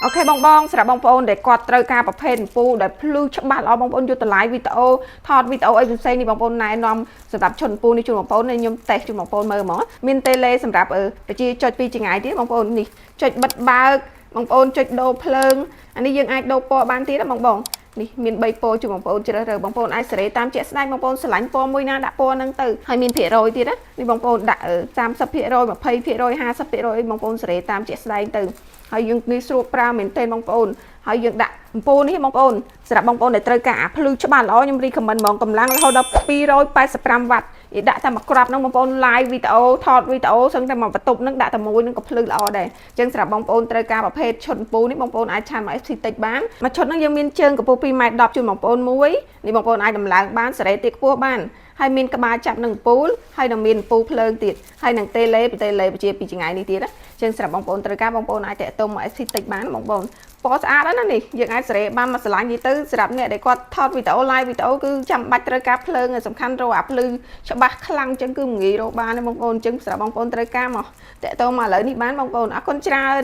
អូខេបងសម្រាប់បងប្អូនដែលគាត់ត្រូវការប្រភេទពូដែលភ្លឺច្បាស់ល្អបងប្អូនយកតម្លៃវីដេអូថតវីដេអូអីផ្សេងនេះបងប្អូនណែនាំសម្រាប់ឈុនពូនេះជូនបងប្អូនខ្ញុំតេស្តជូនបងប្អូនមើលហ្មងមានតេឡេសម្រាប់ប្រជាចុចពីចង្អាយទៀតបងប្អូននេះចុចបិទបើកបងប្អូនចុចដូរភ្លើងអានេះយើងអាចដូរពណ៌បានទៀតណាបងនេះមាន3ពណ៌ជូនបងប្អូនជ្រើសរើសបងប្អូនអាចសេរីតាមជាក់ស្ដែងបងប្អូនឆ្លាញ់ពណ៌មួយណាដាក់ពណ៌ហ្នឹងទៅហើយមានភាគរយទៀតណានេះបងប្អូនដាក់30% 20% 50% បងប្អូនសេរីតាមជាក់ស្ដែងទៅហើយយើងនេះស្រួលប្រើមែនទែនបងប្អូនហើយយើងដាក់អំពូលនេះបងប្អូនសម្រាប់បងប្អូនដែលត្រូវការអាភ្លឺច្បាស់ល្អខ្ញុំរីខមមិនហ្មងកម្លាំងរហូតដល់285 វ៉ាត់និយាយដាក់តែមួយគ្រាប់ហ្នឹងបងប្អូន live វីដេអូថតវីដេអូសឹងតែមកបន្ទប់ហ្នឹងដាក់តែមួយហ្នឹងក៏ភ្លឺល្អដែរអញ្ចឹងសម្រាប់បងប្អូនត្រូវការប្រភេទឈុតអំពូលនេះបងប្អូនអាចឆានមក FC តិចបានមួយឈុតហ្នឹងយើងមានជើងកម្ពស់ 2m10 ជូនបងប្អូនមួយនេះបងប្អូនអាចដំឡើងបានសេរីទាបខ្ពស់បានហើយមានក្បាលចាប់នឹងអំពូលហើយនឹងមានអំពូលភ្លើងទៀតហើយនឹងតេឡេប្រជាពីចង្អាយនេះទៀតណាអញ្ចឹងសម្រាប់បងប្អូនត្រូវការបងប្អូនអាចតាក់ទងមក FC តិចបានបងប្អូនពណ៌ស្អាតណាស់នេះយើងអាចសេរីបានមកឆ្លាញ់និយាយទៅសម្រាប់អ្នកដែលគាត់ថតវីដេអូ live វីដេអូគឺចាំបាច់ត្រូវការភ្លើងសំខាន់រកអាភ្លឺច្បាស់ខ្លាំងអញ្ចឹងគឺមិនងាយរកបានទេបងប្អូនអញ្ចឹងសម្រាប់បងប្អូនត្រូវការមកតាក់ទងមកឥឡូវនេះបានបងប្អូនអរគុណច្រើន